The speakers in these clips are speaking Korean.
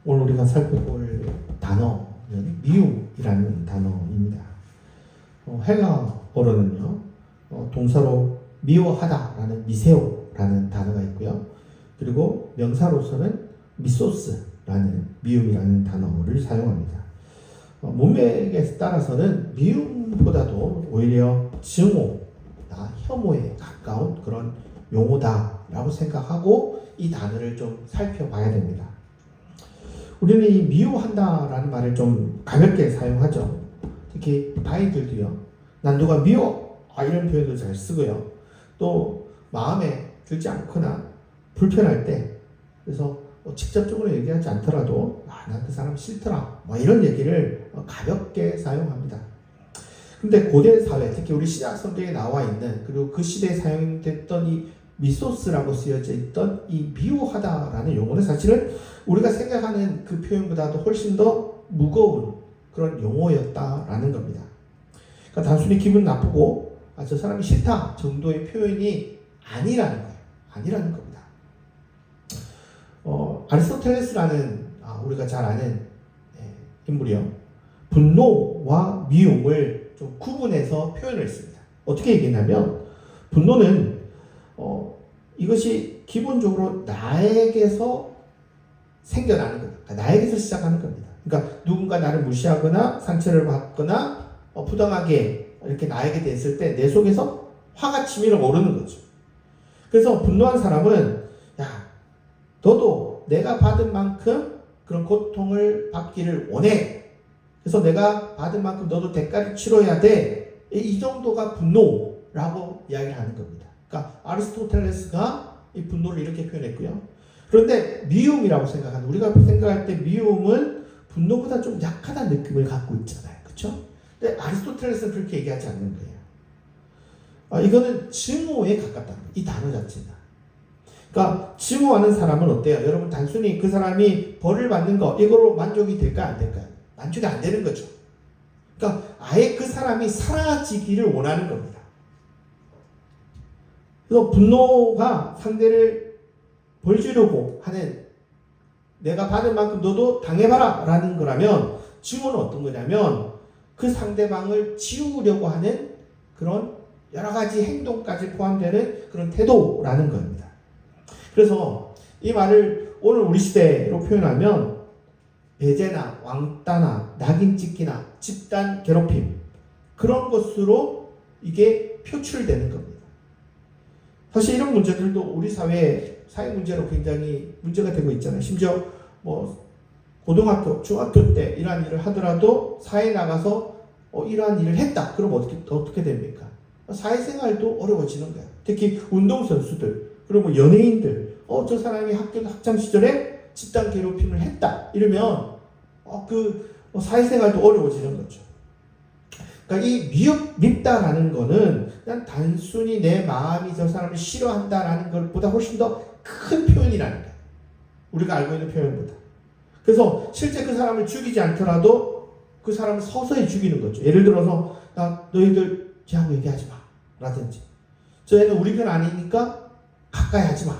오늘 우리가 살펴볼 단어는 미움이라는 단어입니다. 헬라어로는요, 동사로 미워하다라는 미세오라는 단어가 있고요. 그리고 명사로서는 미소스라는 미움이라는 단어를 사용합니다. 문맥에 따라서는 미움보다도 오히려 증오나 혐오에 가까운 그런 용어다라고 생각하고 이 단어를 좀 살펴봐야 됩니다. 우리는 이 미워한다라는 말을 좀 가볍게 사용하죠. 특히 아이들도요. 난 누가 미워! 이런 표현도 잘 쓰고요. 또 마음에 들지 않거나 불편할 때, 그래서 직접적으로 얘기하지 않더라도 난 그 사람 싫더라 이런 얘기를 가볍게 사용합니다. 근데 고대 사회, 특히 우리 신약 성경에 나와 있는, 그리고 그 시대에 사용됐던 이 미소스라고 쓰여져 있던 이 미워하다라는 용어는 사실은 우리가 생각하는 그 표현보다도 훨씬 더 무거운 그런 용어였다라는 겁니다. 그러니까 단순히 기분 나쁘고 저 사람이 싫다 정도의 표현이 아니라는 거예요. 아니라는 겁니다. 아리스토텔레스라는 우리가 잘 아는 인물이요. 분노와 미움을 좀 구분해서 표현을 했습니다. 어떻게 얘기했냐면 분노는 이것이 기본적으로 나에게서 생겨나는 겁니다. 그러니까 나에게서 시작하는 겁니다. 그러니까 누군가 나를 무시하거나 상처를 받거나 부당하게 이렇게 나에게 됐을 때 내 속에서 화가 치밀어 오르는 거죠. 그래서 분노한 사람은 너도 내가 받은 만큼 그런 고통을 받기를 원해. 그래서 내가 받은 만큼 너도 대가를 치러야 돼. 이 정도가 분노라고 이야기를 하는 겁니다. 그러니까 아리스토텔레스가 이 분노를 이렇게 표현했고요. 그런데 미움이라고 생각하는, 우리가 생각할 때 미움은 분노보다 좀 약하다는 느낌을 갖고 있잖아요. 그렇죠? 근데 아리스토텔레스는 그렇게 얘기하지 않는 거예요. 이거는 증오에 가깝다는 거예요. 이 단어 자체가. 그러니까 증오하는 사람은 어때요? 여러분 단순히 그 사람이 벌을 받는 거 이거로 만족이 될까요? 안 될까요? 만족이 안 되는 거죠. 그러니까 아예 그 사람이 사라지기를 원하는 겁니다. 그래서 분노가 상대를 벌 주려고 하는, 내가 받은 만큼 너도 당해봐라 라는 거라면, 증오는 어떤 거냐면 그 상대방을 지우려고 하는 그런 여러 가지 행동까지 포함되는 그런 태도라는 겁니다. 그래서 이 말을 오늘 우리 시대로 표현하면 배제나 왕따나 낙인 찍기나 집단 괴롭힘, 그런 것으로 이게 표출되는 겁니다. 사실 이런 문제들도 우리 사회 문제로 굉장히 문제가 되고 있잖아요. 심지어 고등학교, 중학교 때 이러한 일을 하더라도 사회에 나가서 이러한 일을 했다. 그럼 어떻게 됩니까? 사회생활도 어려워지는 거예요. 특히 운동선수들, 그리고 연예인들, 저 사람이 학창 시절에 집단 괴롭힘을 했다. 이러면 사회생활도 어려워지는 거죠. 그러니까 이 밉다라는 거는 그냥 단순히 내 마음이 저 사람을 싫어한다라는 것보다 훨씬 더 큰 표현이라는 거예요. 우리가 알고 있는 표현보다. 그래서 실제 그 사람을 죽이지 않더라도 그 사람을 서서히 죽이는 거죠. 예를 들어서 너희들 쟤하고 얘기하지 마 라든지, 저 애는 우리 편 아니니까 가까이 하지 마.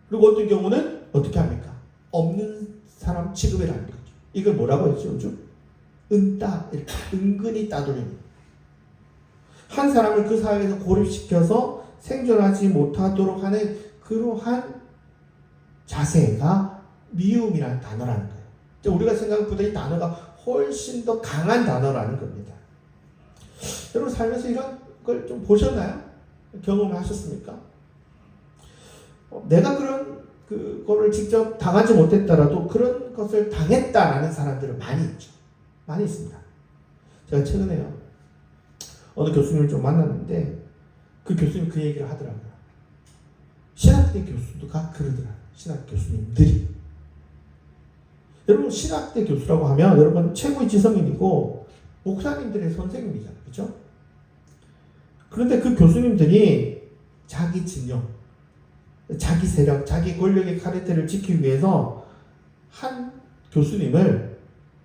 그리고 어떤 경우는 어떻게 합니까? 없는 사람 취급을 하는 거죠. 이걸 뭐라고 했죠? 요즘? 이렇게 은근히 따돌리는 거예요. 한 사람을 그 사회에서 고립시켜서 생존하지 못하도록 하는 그러한 자세가 미움이라는 단어라는 거예요. 우리가 생각보다 이 단어가 훨씬 더 강한 단어라는 겁니다. 여러분 살면서 이런 걸 좀 보셨나요? 경험하셨습니까? 내가 그거를 직접 당하지 못했더라도 그런 것을 당했다라는 사람들은 많이 있죠. 많이 있습니다. 제가 최근에요, 어느 교수님을 좀 만났는데 그 교수님 그 얘기를 하더라고요. 신학대 교수가 그러더라고요. 신학 교수님들이. 여러분 신학대 교수라고 하면 여러분 최고의 지성인이고 목사님들의 선생님이잖아요. 그렇죠? 그런데 그 교수님들이 자기 진영, 자기 세력, 자기 권력의 카르텔을 지키기 위해서 한 교수님을,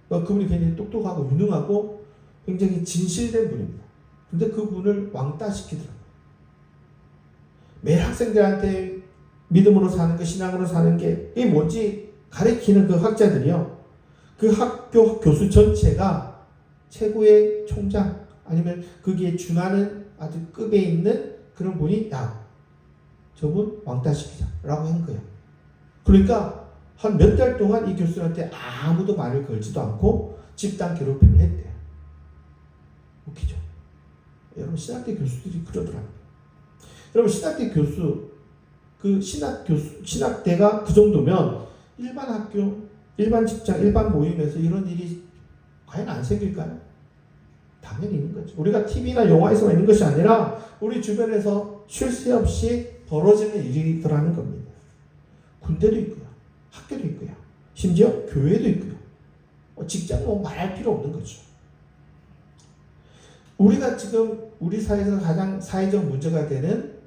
그분이 굉장히 똑똑하고 유능하고 굉장히 진실된 분입니다. 근데 그분을 왕따시키더라고요. 매일 학생들한테 믿음으로 사는 것, 신앙으로 사는 게 이게 뭔지 가르치는 그 학자들이요, 그 학교 교수 전체가 최고의 총장 아니면 거기에 준하는 아주 급에 있는 그런 분이 야, 저분 왕따시키자라고 한 거예요. 그러니까 한 몇 달 동안 이 교수한테 아무도 말을 걸지도 않고 집단 괴롭힘을 했대요. 웃기죠? 여러분, 신학대 교수들이 그러더라고요. 여러분, 신학대 교수, 그 신학대가 그 정도면 일반 학교, 일반 직장, 일반 모임에서 이런 일이 과연 안 생길까요? 당연히 있는 거죠. 우리가 TV나 영화에서만 있는 것이 아니라 우리 주변에서 쉴 새 없이 벌어지는 일이더라는 겁니다. 군대도 있고요, 학교도 있고요, 심지어 교회도 있고요. 직장 뭐 말할 필요 없는 거죠. 우리가 지금 우리 사회에서 가장 사회적 문제가 되는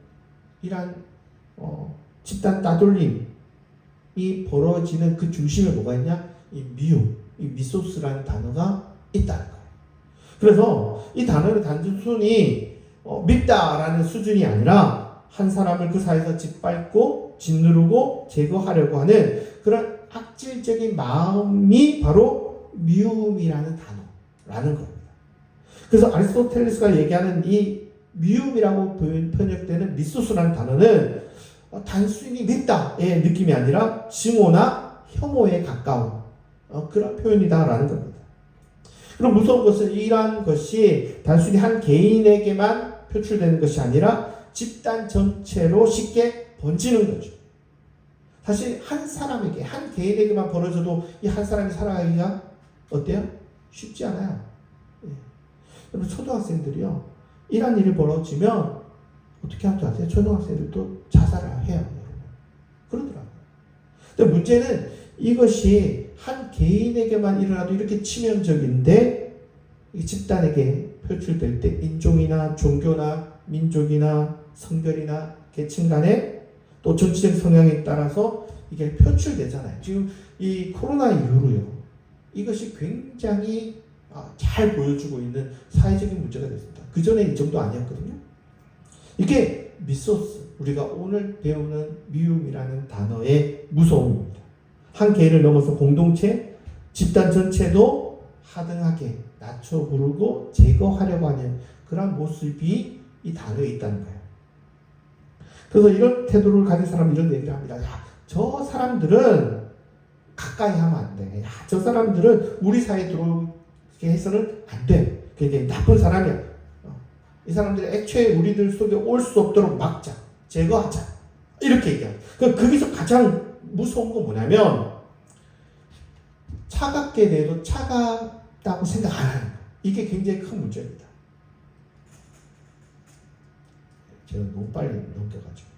이러한 집단 따돌림이 벌어지는 그 중심에 뭐가 있냐? 이 미움, 이 미소스라는 단어가 있다는 거예요. 그래서 이 단어는 단순히 밉다라는 수준이 아니라 한 사람을 그 사회에서 짓밟고 짓누르고 제거하려고 하는 그런 악질적인 마음이 바로 미움이라는 단어라는 겁니다. 그래서 아리스토텔레스가 얘기하는 이 미움이라고 번역되는 미소스라는 단어는 단순히 밉다의 느낌이 아니라 증오나 혐오에 가까운 그런 표현이다라는 겁니다. 그럼 무서운 것은 이러한 것이 단순히 한 개인에게만 표출되는 것이 아니라 집단 전체로 쉽게 번지는 거죠. 사실 한 사람에게, 한 개인에게만 벌어져도 이 한 사람이 살아가기가 어때요? 쉽지 않아요. 여러분, 초등학생들이요, 이런 일이 벌어지면 어떻게 하는 줄 아세요? 초등학생들도 자살을 해요, 여러분. 그러더라고요. 근데 문제는 이것이 한 개인에게만 일어나도 이렇게 치명적인데 이 집단에게 표출될 때 인종이나 종교나 민족이나 성별이나 계층 간에 또 정치적 성향에 따라서 이게 표출되잖아요. 지금 이 코로나 이후로요, 이것이 굉장히 잘 보여주고 있는 사회적인 문제가 됐습니다. 그 전에 이 정도 아니었거든요. 이게 미소스, 우리가 오늘 배우는 미움이라는 단어의 무서움입니다. 한 개인을 넘어서 공동체, 집단 전체도 하등하게 낮춰 부르고 제거하려고 하는 그런 모습이 이 단어에 있다는 거예요. 그래서 이런 태도를 가진 사람은 이런 얘기를 합니다. 야, 저 사람들은 가까이 하면 안 돼. 야, 저 사람들은 우리 사회에 들어오게 해서는 안 돼. 굉장히 나쁜 사람이야. 이 사람들이 애초에 우리들 속에 올 수 없도록 막자, 제거하자, 이렇게 얘기합니다. 거기서 가장 무서운 건 뭐냐면 차갑게 돼도 차갑다고 생각 안 하는 거예요. 이게 굉장히 큰 문제입니다. 제가 너무 빨리 넘겨가지고.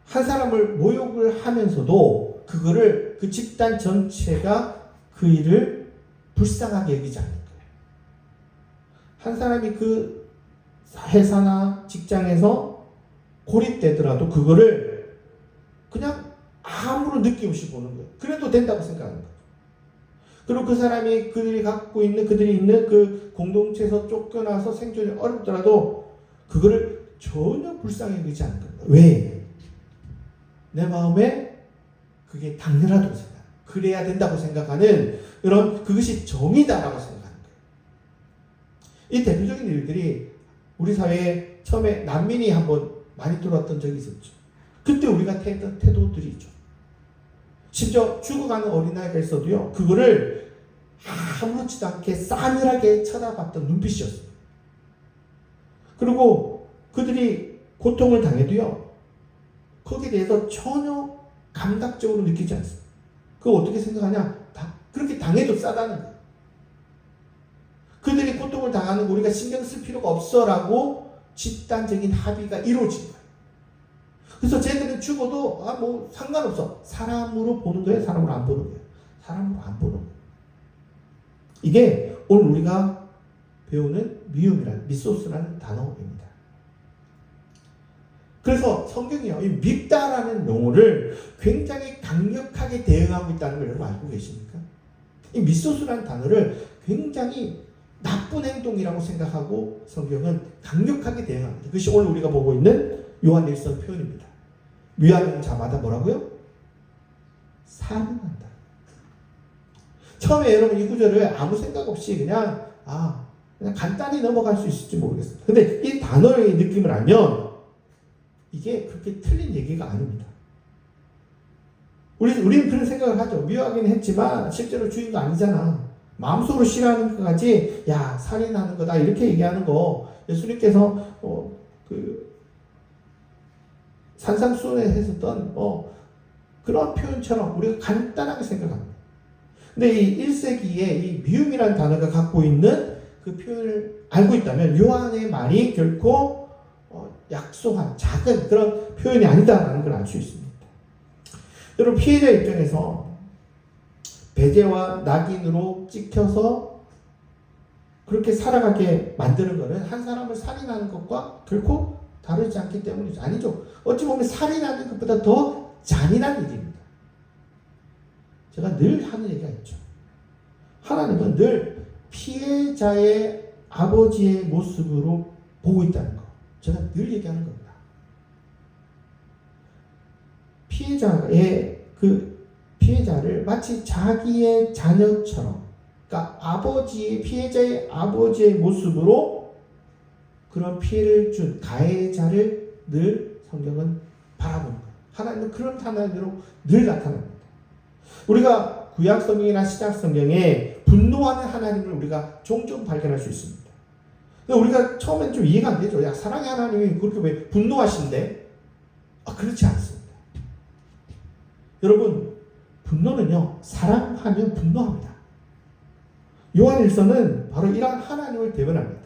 한 사람을 모욕을 하면서도 그거를 그 집단 전체가 그 일을 불쌍하게 여기지 않는 거예요. 한 사람이 그 회사나 직장에서 고립되더라도 그거를 그냥 아무런 느낌 없이 보는 거예요. 그래도 된다고 생각하는 거예요. 그리고 그 사람이 그들이 있는 그 공동체에서 쫓겨나서 생존이 어렵더라도 그거를 전혀 불쌍히 여기지 않는 거예요. 왜? 내 마음에 그게 당연하다고 생각해요. 그래야 된다고 생각하는 그것이 정의다라고 생각하는 거예요. 이 대표적인 일들이 우리 사회에 처음에 난민이 한번 많이 들어왔던 적이 있었죠. 그때 우리가 태도들이 있죠. 심지어 죽어가는 어린아이가 있어도요, 그거를 아무렇지도 않게 싸늘하게 쳐다봤던 눈빛이었어요. 그리고 그들이 고통을 당해도요, 거기에 대해서 전혀 감각적으로 느끼지 않습니다. 그거 어떻게 생각하냐? 그렇게 당해도 싸다는 거예요. 그들이 고통을 당하는 거 우리가 신경 쓸 필요가 없어라고 집단적인 합의가 이루어진 거예요. 그래서 쟤들은 죽어도 뭐 상관없어. 사람으로 보는 거예요? 사람으로 안 보는 거예요? 사람으로 안 보는 거예요. 이게 오늘 우리가 배우는 미움이라는, 미소스라는 단어입니다. 그래서 성경이요, 이 밉다라는 용어를 굉장히 강력하게 대응하고 있다는 걸 여러분 알고 계십니까? 이 미소스라는 단어를 굉장히 나쁜 행동이라고 생각하고 성경은 강력하게 대응합니다. 그것이 오늘 우리가 보고 있는 요한일서 표현입니다. 위하는 자마다 뭐라고요? 살인한다. 처음에 여러분 이 구절을 아무 생각 없이 그냥 간단히 넘어갈 수 있을지 모르겠습니다. 근데 이 단어의 느낌을 알면 이게 그렇게 틀린 얘기가 아닙니다. 우리는 그런 생각을 하죠. 미워하긴 했지만 실제로 주인도 아니잖아. 마음속으로 싫어하는 것까지 살인하는 거다 이렇게 얘기하는 거 예수님께서 산상수훈에 했었던 그런 표현처럼 우리가 간단하게 생각합니다. 근데 이 1세기에 이 미움이라는 단어가 갖고 있는 그 표현을 알고 있다면 요한의 말이 결코 약소한 작은 그런 표현이 아니다라는 걸 알 수 있습니다. 여러분 피해자 입장에서 배제와 낙인으로 찍혀서 그렇게 살아가게 만드는 것은 한 사람을 살인하는 것과 결코 다르지 않기 때문이죠. 아니죠. 어찌 보면 살인하는 것보다 더 잔인한 일입니다. 제가 늘 하는 얘기가 있죠. 하나님은 늘 피해자의 아버지의 모습으로 보고 있다는 거. 제가 늘 얘기하는 겁니다. 피해자를 마치 자기의 자녀처럼, 그러니까 피해자의 아버지의 모습으로 그런 피해를 준 가해자를 늘 성경은 바라보는 거예요. 하나님은 그런 하나님으로 늘 나타납니다. 우리가 구약 성경이나 시작 성경에 분노하는 하나님을 우리가 종종 발견할 수 있습니다. 근데 우리가 처음엔 좀 이해가 안 되죠. 사랑의 하나님이 그렇게 왜 분노하신대? 그렇지 않습니다. 여러분, 분노는요, 사랑하면 분노합니다. 요한일서는 바로 이러한 하나님을 대변합니다.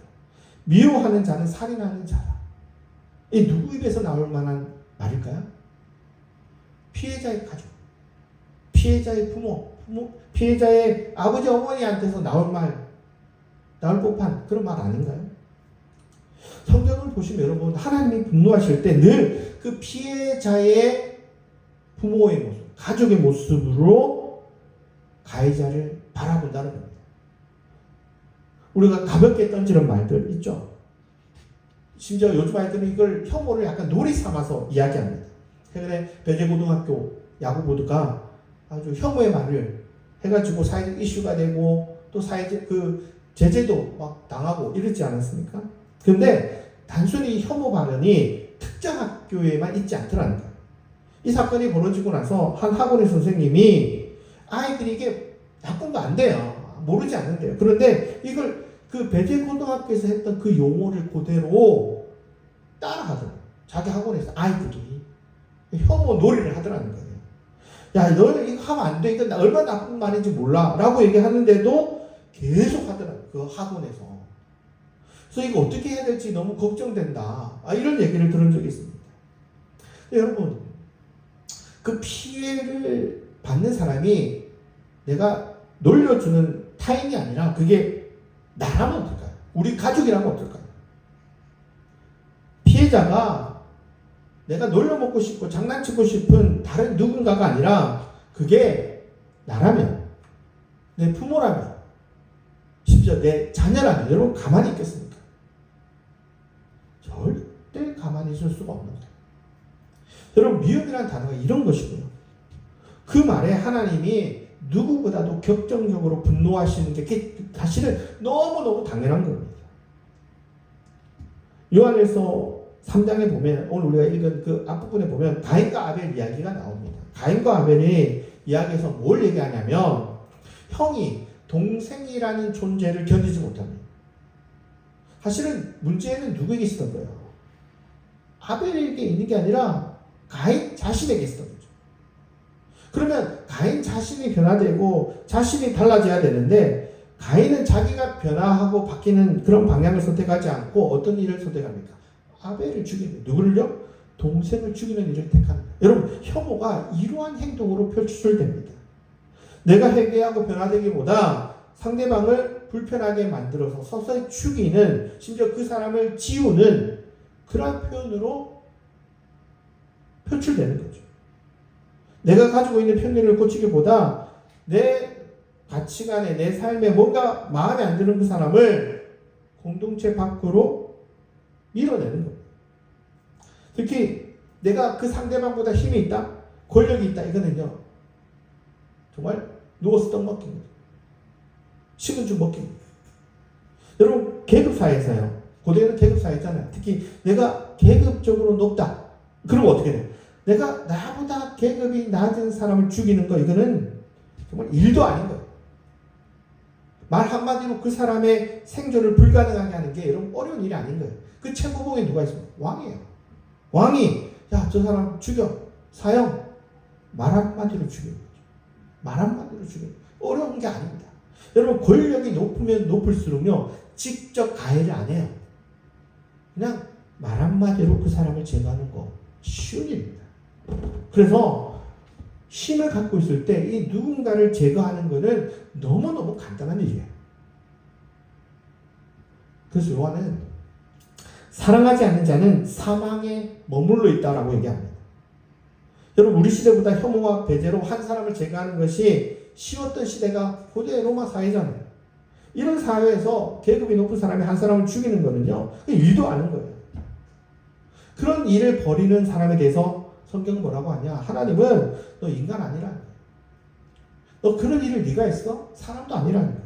미워하는 자는 살인하는 자다. 이 누구 입에서 나올 만한 말일까요? 피해자의 가족, 피해자의 부모, 피해자의 아버지 어머니한테서 나올 법한 그런 말 아닌가요? 성경을 보시면 여러분 하나님이 분노하실 때 늘 그 피해자의 부모의 모습, 가족의 모습으로 가해자를 바라본다는 겁니다. 우리가 가볍게 던지는 말들 있죠. 심지어 요즘 아이들은 이걸 혐오를 약간 놀이 삼아서 이야기합니다. 최근에 배제고등학교 야구보드가 아주 혐오의 말을 해가지고 사회적 이슈가 되고 또 사회적 제재도 막 당하고 이러지 않았습니까? 그런데 단순히 혐오 발언이 특정 학교에만 있지 않더라는 거예요. 이 사건이 벌어지고 나서 한 학원의 선생님이 아이들이 이게 나쁜 거 안 돼요. 모르지 않는데요. 그런데 이걸 그 배제고등학교에서 했던 그 용어를 그대로 따라하더라고요. 자기 학원에서 아이들이 혐오 놀이를 하더라는 거예요. 너는 이거 하면 안 돼. 이거 얼마나 나쁜 말인지 몰라. 라고 얘기하는데도 계속 하더라고요. 그 학원에서. 그래서 이거 어떻게 해야 될지 너무 걱정된다. 이런 얘기를 들은 적이 있습니다. 여러분, 그 피해를 받는 사람이 내가 놀려주는 타인이 아니라 그게 나라면 어떨까요? 우리 가족이라면 어떨까요? 피해자가 내가 놀려먹고 싶고 장난치고 싶은 다른 누군가가 아니라 그게 나라면, 내 부모라면, 심지어 내 자녀라면 여러분 가만히 있겠습니까? 절대 가만히 있을 수가 없는 거예요. 여러분 미움이라는 단어가 이런 것이고요. 그 말에 하나님이 누구보다도 격정적으로 분노하시는 게 사실은 너무너무 당연한 겁니다. 요한일서 3장에 보면 오늘 우리가 읽은 그 앞부분에 보면 가인과 아벨 이야기가 나옵니다. 가인과 아벨이 이야기에서 뭘 얘기하냐면 형이 동생이라는 존재를 견디지 못합니다. 사실은 문제는 누구에게 있었던 거예요? 아벨에게 있는 게 아니라 가인 자신에게 있었던 거죠. 그러면 가인 자신이 변화되고 자신이 달라져야 되는데 가인은 자기가 변화하고 바뀌는 그런 방향을 선택하지 않고 어떤 일을 선택합니까? 아벨을 죽이는, 누구를요? 동생을 죽이는 일을 택하는 거예요. 여러분, 혐오가 이러한 행동으로 표출됩니다. 내가 회개하고 변화되기보다 상대방을 불편하게 만들어서 서서히 죽이는, 심지어 그 사람을 지우는 그러한 표현으로 표출되는 거죠. 내가 가지고 있는 편견을 고치기보다 내 가치관에, 내 삶에 뭔가 마음에 안 드는 그 사람을 공동체 밖으로 밀어내는 거예요. 특히 내가 그 상대방보다 힘이 있다, 권력이 있다, 이거는요 정말 누워서 떡 먹기, 식은 죽 먹기. 여러분 계급사회에서요. 고대에는 계급사회잖아요. 특히 내가 계급적으로 높다. 그러면 어떻게 돼요? 내가 나보다 계급이 낮은 사람을 죽이는 거 이거는 정말 일도 아닌 거예요. 말 한마디로 그 사람의 생존을 불가능하게 하는 게 여러분 어려운 일이 아닌 거예요. 그 최고봉에 누가 있습니까? 왕이에요. 왕이 야, 저 사람 죽여. 사형. 말 한마디로 죽여요. 말 한마디로 죽여요. 어려운 게 아닙니다. 여러분 권력이 높으면 높을수록요 직접 가해를 안 해요. 그냥 말 한마디로 그 사람을 제거하는 거 쉬운 일입니다. 그래서 힘을 갖고 있을 때 이 누군가를 제거하는 것은 너무너무 간단한 일이에요. 그래서 요한은 사랑하지 않는 자는 사망에 머물러 있다라고 얘기합니다. 여러분 우리 시대보다 혐오와 배제로 한 사람을 제거하는 것이 쉬웠던 시대가 고대 로마 사회잖아요. 이런 사회에서 계급이 높은 사람이 한 사람을 죽이는 거는요 일도 아닌 거예요. 그런 일을 벌이는 사람에 대해서 성경은 뭐라고 하냐? 하나님은 너 인간 아니라는 거야. 너 그런 일을 네가 했어? 사람도 아니라는 거야.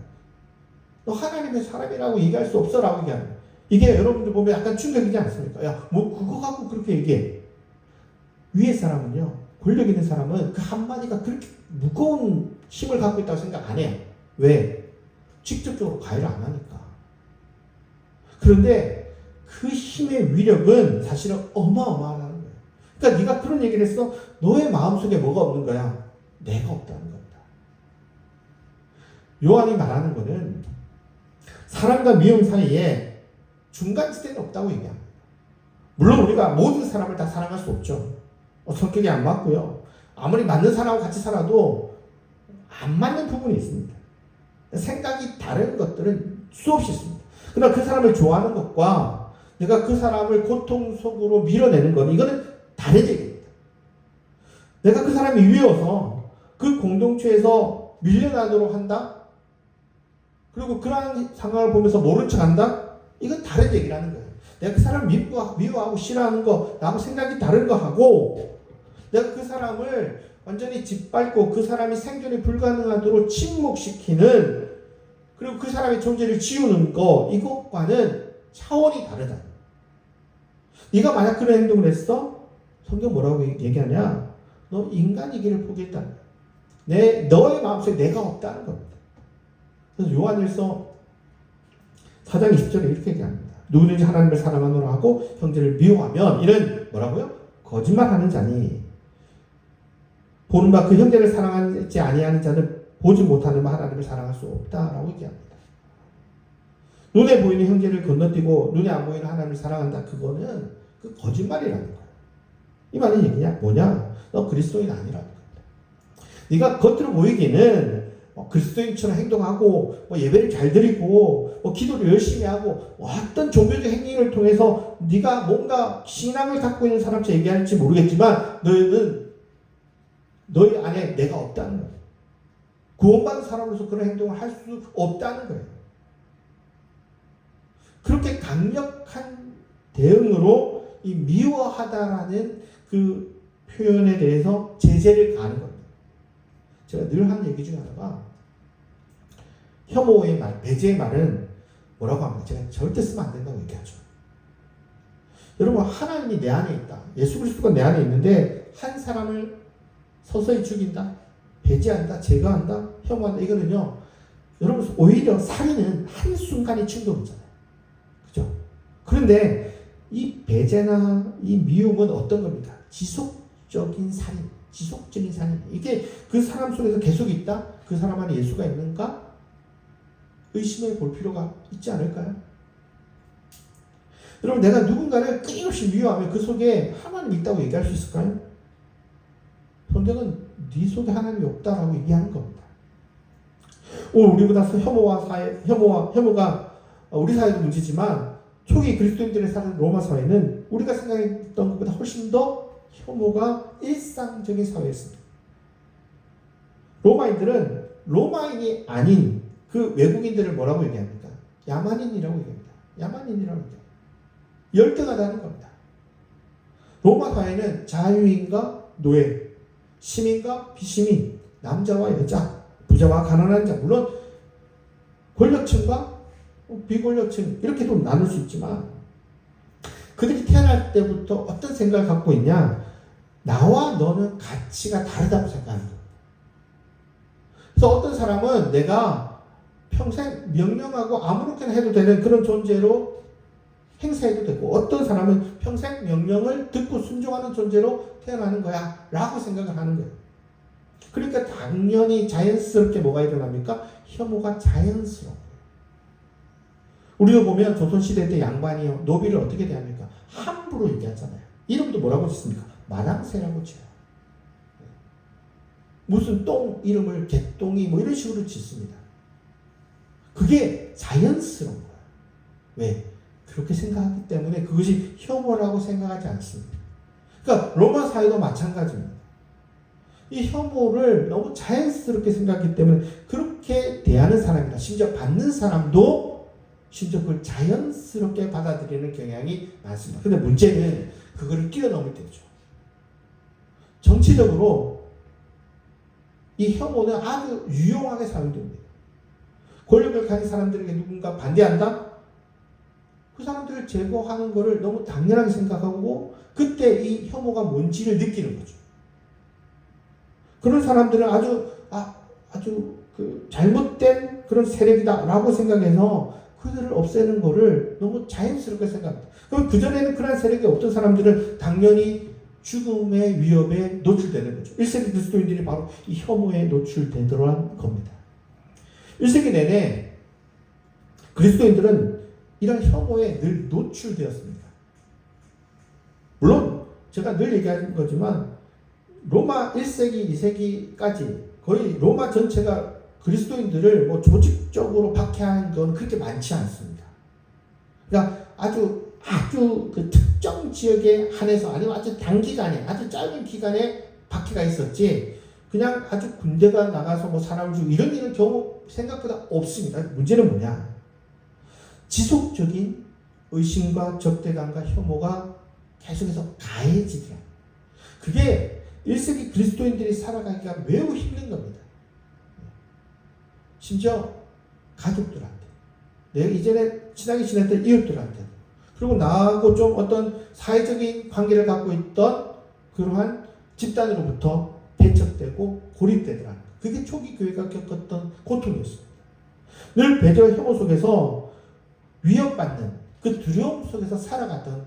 너 하나님의 사람이라고 얘기할 수 없어라고 얘기하는 거야. 이게 여러분들 보면 약간 충격이지 않습니까? 야, 뭐 그거 갖고 그렇게 얘기해. 위의 사람은요, 권력 있는 사람은 그 한마디가 그렇게 무거운 힘을 갖고 있다고 생각 안 해요. 왜? 직접적으로 가해를 안 하니까. 그런데 그 힘의 위력은 사실은 어마어마하다는 거예요. 그러니까 네가 그런 얘기를 했어? 너의 마음속에 뭐가 없는 거야? 내가 없다는 겁니다. 요한이 말하는 거는 사랑과 미움 사이에 중간지대는 없다고 얘기합니다. 물론 우리가 모든 사람을 다 사랑할 수 없죠. 성격이 안 맞고요. 아무리 맞는 사람하고 같이 살아도 안 맞는 부분이 있습니다. 생각이 다른 것들은 수없이 있습니다. 그러나 그 사람을 좋아하는 것과 내가 그 사람을 고통 속으로 밀어내는 것, 이거는 다른 얘기입니다. 내가 그 사람이 미워서 그 공동체에서 밀려나도록 한다? 그리고 그러한 상황을 보면서 모른 척 한다? 이건 다른 얘기라는 거예요. 내가 그 사람을 미워하고 싫어하는 거, 나하고 생각이 다른 거 하고, 내가 그 사람을 완전히 짓밟고 그 사람이 생존이 불가능하도록 침묵시키는, 그리고 그 사람의 존재를 지우는 거, 이것과는 차원이 다르다. 네가 만약 그런 행동을 했어? 성경 뭐라고 얘기하냐? 너 인간이기를 포기했다는 거야. 너의 마음속에 내가 없다는 겁니다. 그래서 요한일서 4장 20절에 이렇게 얘기합니다. 누구든지 하나님을 사랑하노라 하고 형제를 미워하면 이는 뭐라고요? 거짓말하는 자니 보는 바 그 형제를 사랑하지 아니하는 자는 보지 못하는 바 하나님을 사랑할 수 없다라고 얘기합니다. 눈에 보이는 형제를 건너뛰고 눈에 안 보이는 하나님을 사랑한다. 그거는 그 거짓말이라는 거예요. 이 말은 얘기냐? 뭐냐? 너 그리스도인 아니라는 겁니다. 네가 겉으로 보이기는 그리스도인처럼 행동하고 예배를 잘 드리고 기도를 열심히 하고 어떤 종교적 행위를 통해서 네가 뭔가 신앙을 갖고 있는 사람처럼 얘기할지 모르겠지만 너희는 너희 안에 내가 없다는 거예요. 구원받은 사람으로서 그런 행동을 할 수 없다는 거예요. 그렇게 강력한 대응으로 이 미워하다라는 그 표현에 대해서 제재를 가하는 겁니다. 제가 늘 하는 얘기 중에 하나가 혐오의 말, 배제의 말은 뭐라고 합니까? 제가 절대 쓰면 안 된다고 얘기하죠. 여러분 하나님이 내 안에 있다. 예수 그리스도가 내 안에 있는데 한 사람을 서서히 죽인다, 배제한다, 제거한다, 혐오한다. 이거는요. 여러분 오히려 살인은 한순간의 충동이잖아요. 그죠? 그런데 이 배제나 이 미움은 어떤 겁니까? 지속적인 살인. 지속적인 살인. 이게 그 사람 속에서 계속 있다? 그 사람 안에 예수가 있는가? 의심해 볼 필요가 있지 않을까요? 여러분 내가 누군가를 끊임없이 미워하면 그 속에 하나님이 있다고 얘기할 수 있을까요? 성경은 네 속에 하나님이 없다라고 얘기하는 겁니다. 오늘 우리보다 혐오가 우리 사회도 문제지만 초기 그리스도인들의 사는 로마 사회는 우리가 생각했던 것보다 훨씬 더 혐오가 일상적인 사회였습니다. 로마인들은 로마인이 아닌 그 외국인들을 뭐라고 얘기합니까? 야만인이라고 얘기합니다. 야만인이라고 얘기합니다. 열등하다는 겁니다. 로마 사회는 자유인과 노예, 시민과 비시민 남자와 여자, 부자와 가난한 자, 물론 권력층과 비권력층 이렇게도 나눌 수 있지만 그들이 태어날 때부터 어떤 생각을 갖고 있냐? 나와 너는 가치가 다르다고 생각하는 거예요. 그래서 어떤 사람은 내가 평생 명령하고 아무렇게나 해도 되는 그런 존재로 행사해도 되고, 어떤 사람은 평생 명령을 듣고 순종하는 존재로 태어나는 거야 라고 생각을 하는 거예요. 그러니까 당연히 자연스럽게 뭐가 일어납니까? 혐오가 자연스러워요. 우리도 보면 조선시대 때 양반이요, 노비를 어떻게 대합니까? 함부로 얘기하잖아요. 이름도 뭐라고 짓습니까? 마당새라고 지어요. 무슨 똥 이름을 개똥이 뭐 이런 식으로 짓습니다. 그게 자연스러운 거예요. 왜? 그렇게 생각하기 때문에 그것이 혐오라고 생각하지 않습니다. 그러니까 로마 사회도 마찬가지입니다. 이 혐오를 너무 자연스럽게 생각하기 때문에 그렇게 대하는 사람이다. 심지어 받는 사람도 심지어 그걸 자연스럽게 받아들이는 경향이 많습니다. 근데 문제는 그거를 뛰어넘을 때죠. 정치적으로 이 혐오는 아주 유용하게 사용됩니다. 권력을 가진 사람들에게 누군가 반대한다? 그 사람들을 제거하는 것을 너무 당연하게 생각하고 그때 이 혐오가 뭔지를 느끼는 거죠. 그런 사람들은 아주 잘못된 그런 세력이다라고 생각해서 그들을 없애는 것을 너무 자연스럽게 생각합니다. 그럼 그전에는 그런 세력이 없던 사람들은 당연히 죽음의 위협에 노출되는 거죠. 1세기 그리스도인들이 바로 이 혐오에 노출되더란 겁니다. 1세기 내내 그리스도인들은 이런 혐오에 늘 노출되었습니다. 물론 제가 늘 얘기하는 거지만 로마 1세기, 2세기까지 거의 로마 전체가 그리스도인들을 뭐 조직적으로 박해한 건 그렇게 많지 않습니다. 그러니까 아주 그 특정 지역에 한해서 아니면 아주 단기간에, 아주 짧은 기간에 박해가 있었지, 그냥 아주 군대가 나가서 뭐 사람을 죽이고 이런 일은 경우 생각보다 없습니다. 문제는 뭐냐? 지속적인 의심과 적대감과 혐오가 계속해서 가해지더라. 그게 1세기 그리스도인들이 살아가기가 매우 힘든 겁니다. 심지어 가족들한테, 내가 이전에 친하게 지냈던 이웃들한테, 그리고 나하고 좀 어떤 사회적인 관계를 갖고 있던 그러한 집단으로부터 배척되고 고립되더라. 그게 초기 교회가 겪었던 고통이었습니다. 늘 배제와 혐오 속에서 위협받는 그 두려움 속에서 살아갔던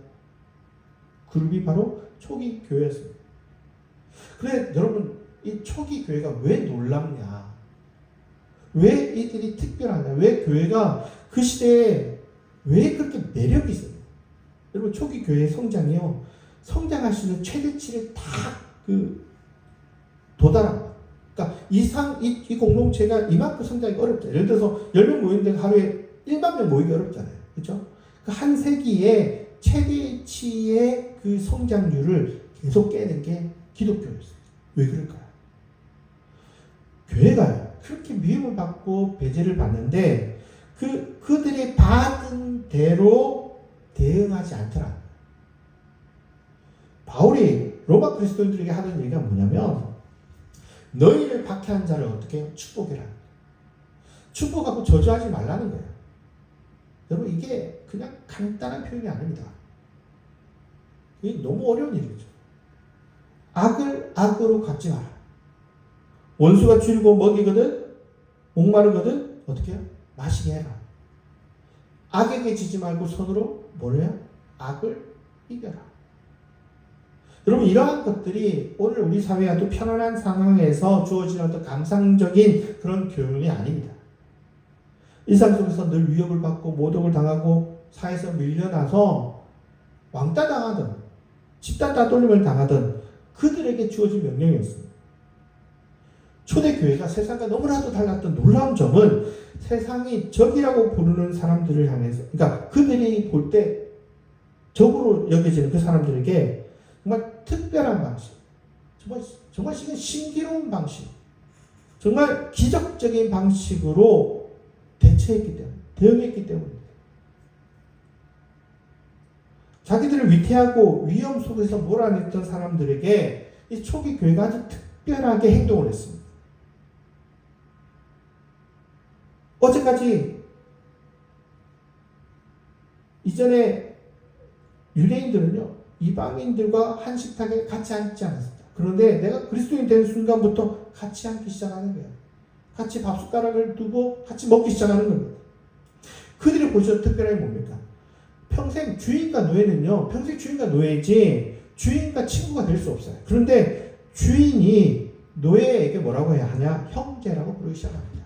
그룹이 바로 초기 교회였습니다. 그래 여러분, 이 초기 교회가 왜 놀랍냐? 왜 이들이 특별하냐? 왜 교회가 그 시대에 왜 그렇게 매력이 있어요? 여러분, 초기 교회의 성장이요, 성장할 수 있는 최대치를 다 도달합니다. 그러니까 이 공동체가 이만큼 성장이 어렵죠. 예를 들어서 10명 모이는데 하루에 1만 명 모이기 어렵잖아요. 그렇죠? 한 세기에 최대치의 그 성장률을 계속 깨는 게 기독교였어요. 왜 그럴까요? 교회가요, 그렇게 미움을 받고 배제를 받는데 그들이 받은 대로 대응하지 않더라. 바울이 로마 그리스도인들에게 하는 얘기가 뭐냐면, 너희를 박해한 자를 어떻게 해요? 축복해라. 축복하고 저주하지 말라는 거예요. 여러분, 이게 그냥 간단한 표현이 아닙니다. 이게 너무 어려운 일이죠. 악을 악으로 갚지 마라. 원수가 줄이고 먹이거든, 목마르거든, 어떻게 해요? 마시게 해라. 악에게 지지 말고 손으로 뭘 해요? 악을 이겨라. 여러분, 이러한 것들이 오늘 우리 사회의 아주 편안한 상황에서 주어지는 어떤 감상적인 그런 교훈이 아닙니다. 일상 속에서 늘 위협을 받고 모독을 당하고 사회에서 밀려나서 왕따 당하든 집단 따돌림을 당하든 그들에게 주어진 명령이었습니다. 초대교회가 세상과 너무나도 달랐던 놀라운 점은 세상이 적이라고 부르는 사람들을 향해서, 그러니까 그들이 볼 때 적으로 여겨지는 그 사람들에게 정말 특별한 방식, 정말 신기로운 방식, 정말 기적적인 방식으로 대처했기 때문에, 대응했기 때문입니다. 자기들을 위태하고 위험 속에서 몰아냈던 사람들에게 이 초기 교회가 아주 특별하게 행동을 했습니다. 어제까지 이전에 유대인들은요, 이방인들과 한 식탁에 같이 앉지 않았습니다. 그런데 내가 그리스도인 된 순간부터 같이 앉기 시작하는 거예요. 같이 밥 숟가락을 두고 같이 먹기 시작하는 겁니다. 그들이 보셔도 특별한 게 뭡니까? 평생 주인과 노예는요, 평생 주인과 노예지 주인과 친구가 될 수 없어요. 그런데 주인이 노예에게 뭐라고 해야 하냐? 형제라고 부르기 시작합니다.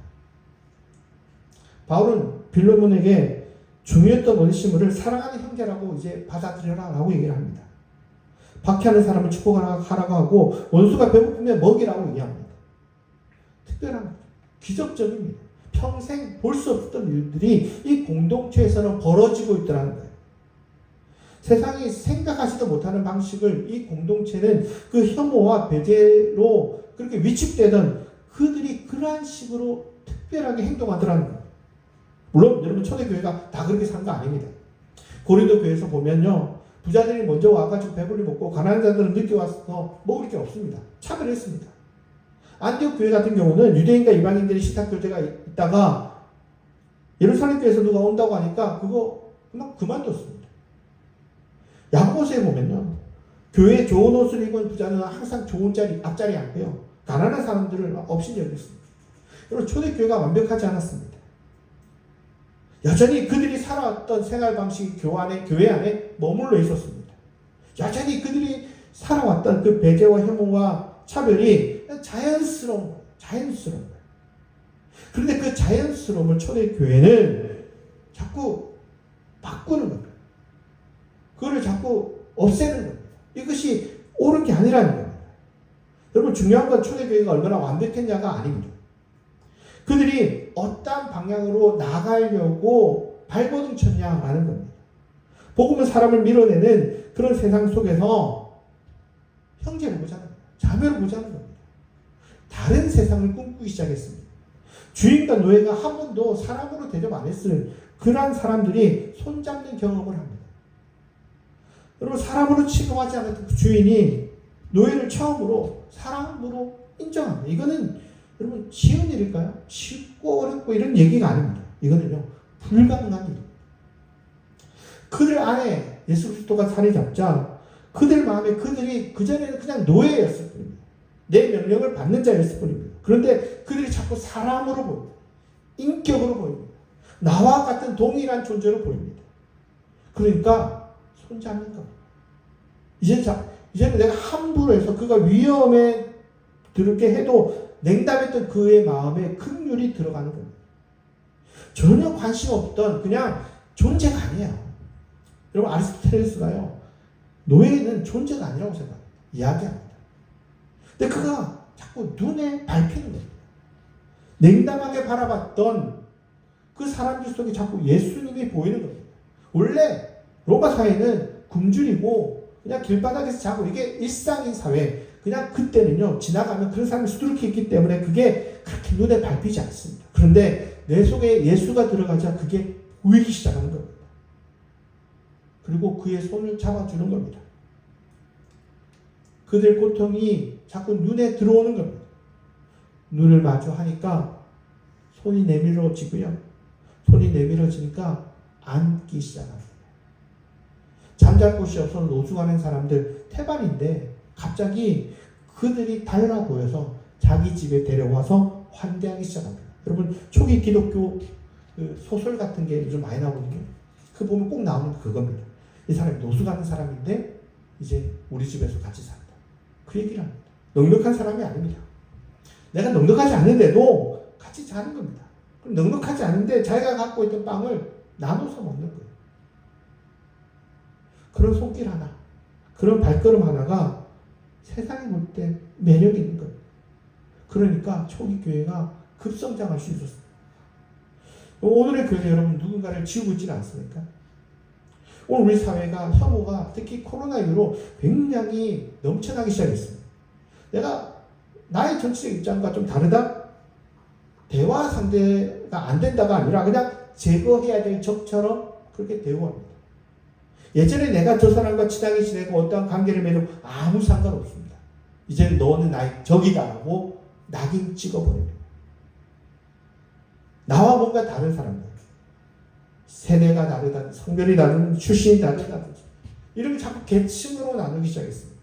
바울은 빌레몬에게 중요했던 원시물을 사랑하는 형제라고 이제 받아들여라 라고 얘기를 합니다. 박해하는 사람을 축복하라고 하고 원수가 배고프면 먹이라고 얘기합니다. 특별한 거죠. 기적적입니다. 평생 볼 수 없었던 일들이 이 공동체에서는 벌어지고 있더라는 거예요. 세상이 생각하지도 못하는 방식을 이 공동체는 그 혐오와 배제로 그렇게 위축되던 그들이 그러한 식으로 특별하게 행동하더라는 거예요. 물론 여러분 초대교회가 다 그렇게 산 거 아닙니다. 고린도 교회에서 보면요, 부자들이 먼저 와가지고 배불리 먹고 가난한 자들은 늦게 와서 먹을 게 없습니다. 차별했습니다. 안디옥 교회 같은 경우는 유대인과 이방인들이 식탁 교제가 있다가 예루살렘 교회에서 누가 온다고 하니까 그거 그냥 그만뒀습니다. 야고보서에 보면요, 교회에 좋은 옷을 입은 부자는 항상 좋은 자리 앞자리에 앉고요, 가난한 사람들을 없이 여겼습니다. 여러분 초대교회가 완벽하지 않았습니다. 여전히 그들이 살아왔던 생활 방식이 교회 안에 머물러 있었습니다. 여전히 그들이 살아왔던 그 배제와 혐오와 차별이 자연스러운 거예요. 그런데 그 자연스러움을 초대교회는 자꾸 바꾸는 겁니다. 그거를 자꾸 없애는 겁니다. 이것이 옳은 게 아니라는 겁니다. 여러분 중요한 건 초대교회가 얼마나 완벽했냐가 아닙니다. 그들이 어떤 방향으로 나가려고 발버둥 쳤냐라는 겁니다. 복음은 사람을 밀어내는 그런 세상 속에서 형제를 보자는 겁니다. 자매를 보자는 겁니다. 다른 세상을 꿈꾸기 시작했습니다. 주인과 노예가 한 번도 사람으로 대접 안 했을 그러한 사람들이 손잡는 경험을 합니다. 여러분 사람으로 취급하지 않았던 그 주인이 노예를 처음으로 사람으로 인정합니다. 이거는 여러분 쉬운 일일까요? 쉽고 어렵고 이런 얘기가 아닙니다. 이거는요 불가능한 일입니다. 그들 안에 예수 그리스도가 자리 잡자 그들 마음에 그들이 그전에는 그냥 노예였을 뿐입니다. 내 명령을 받는 자였을 뿐입니다. 그런데 그들이 자꾸 사람으로 보입니다. 인격으로 보입니다. 나와 같은 동일한 존재로 보입니다. 그러니까 손잡는 겁니다. 이제는 내가 함부로 해서 그가 위험에 들게 해도 냉담했던 그의 마음에 긍휼이 들어가는 겁니다. 전혀 관심 없던 그냥 존재가 아니에요. 여러분 아리스토텔레스가요 노예는 존재가 아니라고 생각합니다. 이야기합니다. 근데 그가 자꾸 눈에 밟히는 겁니다. 냉담하게 바라봤던 그 사람들 속에 자꾸 예수님이 보이는 겁니다. 원래 로마 사회는 굶주리고 그냥 길바닥에서 자고 이게 일상인 사회. 그냥 그때는요 지나가면 그런 사람이 수두룩해 있기 때문에 그게 그렇게 눈에 밟히지 않습니다. 그런데 내 속에 예수가 들어가자 그게 보이기 시작하는 겁니다. 그리고 그의 손을 잡아주는 겁니다. 그들 고통이 자꾸 눈에 들어오는 겁니다. 눈을 마주하니까 손이 내밀어지고요. 손이 내밀어지니까 앉기 시작합니다. 잠잘 곳이 없어서 노숙하는 사람들 태반인데 갑자기 그들이 달라 보여서 자기 집에 데려와서 환대하기 시작합니다. 여러분 초기 기독교 소설 같은 게 요즘 많이 나오거든요. 그 보면 꼭 나오는 그겁니다. 이 사람이 노숙하는 사람인데 이제 우리 집에서 같이 산다. 그 얘기를 합니다. 넉넉한 사람이 아닙니다. 내가 넉넉하지 않은데도 같이 자는 겁니다. 그럼 넉넉하지 않은데 자기가 갖고 있던 빵을 나눠서 먹는 거예요. 그런 손길 하나, 그런 발걸음 하나가 세상이 볼 때 매력이 있는 겁니다. 그러니까 초기 교회가 급성장할 수 있었습니다. 오늘의 교회 여러분 누군가를 지우고 있지는 않습니까? 오늘 우리 사회가 혐오가 특히 코로나 이후로 굉장히 넘쳐나기 시작했습니다. 내가 나의 정치적 입장과 좀 다르다? 대화 상대가 안 된다가 아니라 그냥 제거해야 될 적처럼 그렇게 대우합니다. 예전에 내가 저 사람과 친하게 지내고 어떠한 관계를 맺으면 아무 상관없습니다. 이제는 너는 나의 적이다 라고 낙인 찍어버립니다. 나와 뭔가 다른 사람들, 세대가 다르다, 성별이 다른, 출신이 다르다든지 이런 게 자꾸 계층으로 나누기 시작했습니다.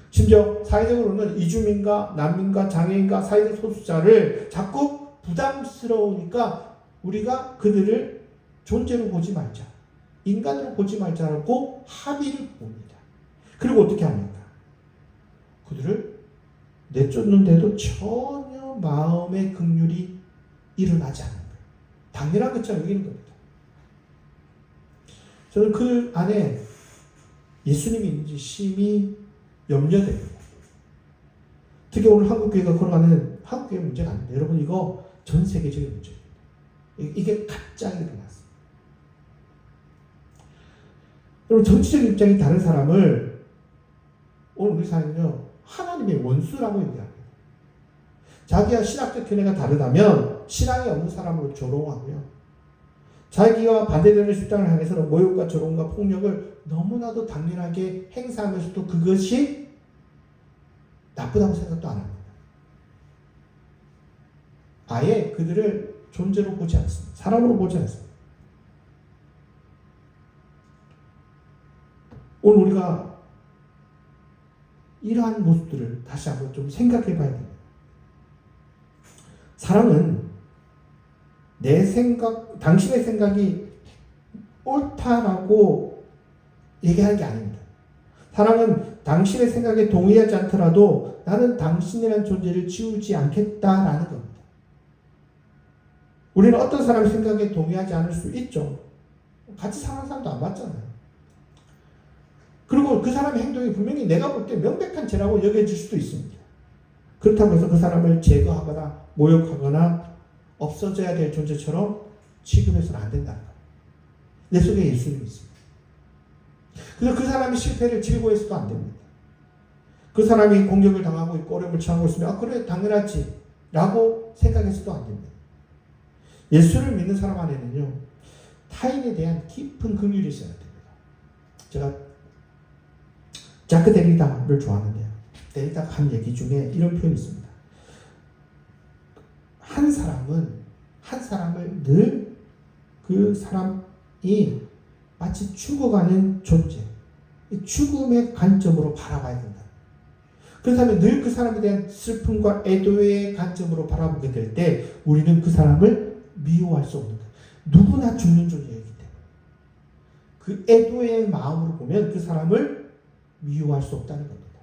심지어 사회적으로는 이주민과 난민과 장애인과 사회적 소수자를 자꾸 부담스러우니까 우리가 그들을 존재로 보지 말자, 인간으로 보지 말자라고 합의를 봅니다. 그리고 어떻게 합니까? 그들을 내쫓는데도 전혀 마음의 긍휼이 일어나지 않는 거예요. 당연한 것처럼 여기는 겁니다. 저는 그 안에 예수님이 있는지 심히 염려됩니다. 특히 오늘 한국교회가 걸어가는 한국교회 문제가 아닙니다. 여러분 이거 전 세계적인 문제입니다. 이게 갑자기 일어났습니다. 여러분 정치적 입장이 다른 사람을 오늘 우리 사회는요 하나님의 원수라고 얘기합니다. 자기와 신학적 견해가 다르다면 신앙이 없는 사람으로 조롱하고요. 자기와 반대되는 주장을 향해서는 모욕과 조롱과 폭력을 너무나도 당연하게 행사하면서도 그것이 나쁘다고 생각도 안 합니다. 아예 그들을 존재로 보지 않습니다. 사람으로 보지 않습니다. 오늘 우리가 이러한 모습들을 다시 한번 좀 생각해 봐야 됩니다. 사랑은 내 생각, 당신의 생각이 옳다라고 얘기하는 게 아닙니다. 사랑은 당신의 생각에 동의하지 않더라도 나는 당신이라는 존재를 지우지 않겠다라는 겁니다. 우리는 어떤 사람의 생각에 동의하지 않을 수 있죠. 같이 사는 사람도 안 맞잖아요. 그리고 그 사람의 행동이 분명히 내가 볼 때 명백한 죄라고 여겨질 수도 있습니다. 그렇다고 해서 그 사람을 제거하거나 모욕하거나 없어져야 될 존재처럼 취급해서는 안 된다는 거예요. 내 속에 예수님이 있습니다. 그래서 그 사람이 실패를 즐거워해서도 안 됩니다. 그 사람이 공격을 당하고 있고 어려움을 처하고 있으면 아 그래 당연하지 라고 생각해서도 안 됩니다. 예수를 믿는 사람 안에는요 타인에 대한 깊은 긍휼이 있어야 됩니다. 제가 자크 데리다를 좋아하는데요. 데리다가 한 얘기 중에 이런 표현이 있습니다. 한 사람을 늘 그 사람이 마치 죽어가는 존재, 죽음의 관점으로 바라봐야 된다. 그렇다면 늘 그 사람에 대한 슬픔과 애도의 관점으로 바라보게 될 때 우리는 그 사람을 미워할 수 없는 거예요. 누구나 죽는 존재이기 때문에 그 애도의 마음으로 보면 그 사람을 미워할 수 없다는 겁니다.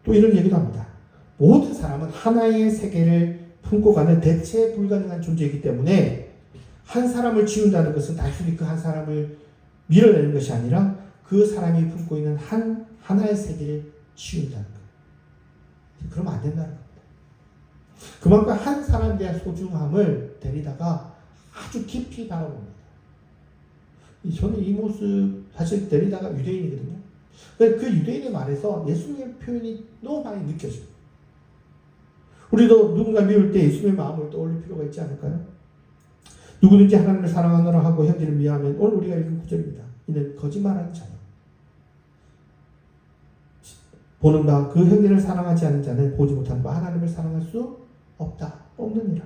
또 이런 얘기도 합니다. 모든 사람은 하나의 세계를 품고 가는 대체 불가능한 존재이기 때문에 한 사람을 지운다는 것은 단순히 그 한 사람을 밀어내는 것이 아니라 그 사람이 품고 있는 하나의 세계를 지운다는 거예요. 그러면 안 된다는 겁니다. 그만큼 한 사람에 대한 소중함을 데리다가 아주 깊이 바라봅니다. 저는 이 모습 사실 데리다가 유대인이거든요. 그 유대인의 말에서 예수님의 표현이 너무 많이 느껴져요. 우리도 누군가 미울 때 예수님의 마음을 떠올릴 필요가 있지 않을까요? 누구든지 하나님을 사랑하노라 하고 형제를 미워하면 오늘 우리가 읽은 구절입니다. 이는 거짓말하는 자요. 보는 바 그 형제를 사랑하지 않는 자는 보지 못한 바 하나님을 사랑할 수 없다. 없느니라.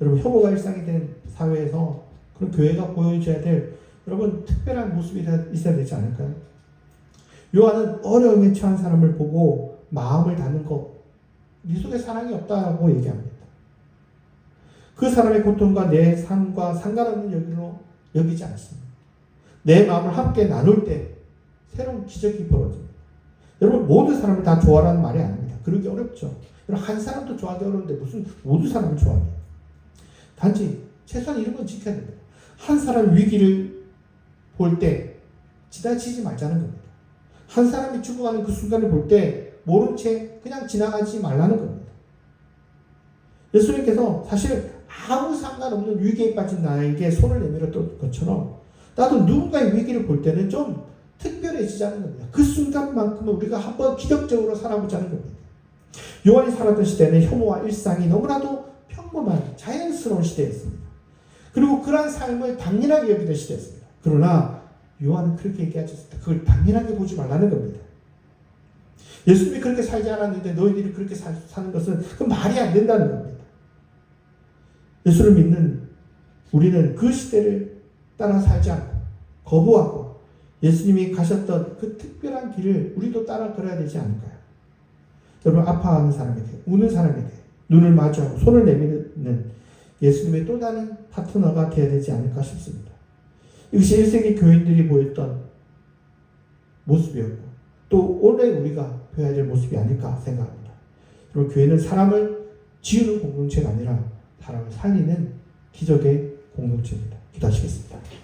여러분 혐오가 일상이 된 사회에서 그런 교회가 보여줘야 될 여러분 특별한 모습이 있어야 되지 않을까요? 요한은 어려움에 처한 사람을 보고 마음을 닫는 것, 네 속에 사랑이 없다고 얘기합니다. 그 사람의 고통과 내 삶과 상관없는 여기로 여기지 않습니다. 내 마음을 함께 나눌 때 새로운 기적이 벌어집니다. 여러분 모든 사람을 다 좋아하라는 말이 아닙니다. 그러기 어렵죠. 여러분 한 사람도 좋아하기 어려운데 무슨 모든 사람을 좋아해요. 단지 최소한 이런 건 지켜야 됩니다. 한 사람 위기를 볼 때 지나치지 말자는 겁니다. 한 사람이 죽어가는 그 순간을 볼 때 모른 채 그냥 지나가지 말라는 겁니다. 예수님께서 사실 아무 상관없는 위기에 빠진 나에게 손을 내밀었던 것처럼 나도 누군가의 위기를 볼 때는 좀 특별해지자는 겁니다. 그 순간만큼은 우리가 한번 기적적으로 살아보자는 겁니다. 요한이 살았던 시대는 혐오와 일상이 너무나도 평범한 자연스러운 시대였습니다. 그리고 그러한 삶을 당연하게 여기던 시대였습니다. 그러나 요한은 그렇게 얘기하지 않습니다. 그걸 당연하게 보지 말라는 겁니다. 예수님이 그렇게 살지 않았는데 너희들이 그렇게 사는 것은 그 말이 안 된다는 겁니다. 예수를 믿는 우리는 그 시대를 따라 살지 않고 거부하고 예수님이 가셨던 그 특별한 길을 우리도 따라 걸어야 되지 않을까요? 여러분, 아파하는 사람에게, 우는 사람에게 눈을 마주하고 손을 내미는 예수님의 또 다른 파트너가 되어야 되지 않을까 싶습니다. 이것이 1세기 교인들이 보였던 모습이었고 또 오늘 우리가 보여야 될 모습이 아닐까 생각합니다. 그리고 교회는 사람을 지우는 공동체가 아니라 사람을 살리는 기적의 공동체입니다. 기도하시겠습니다.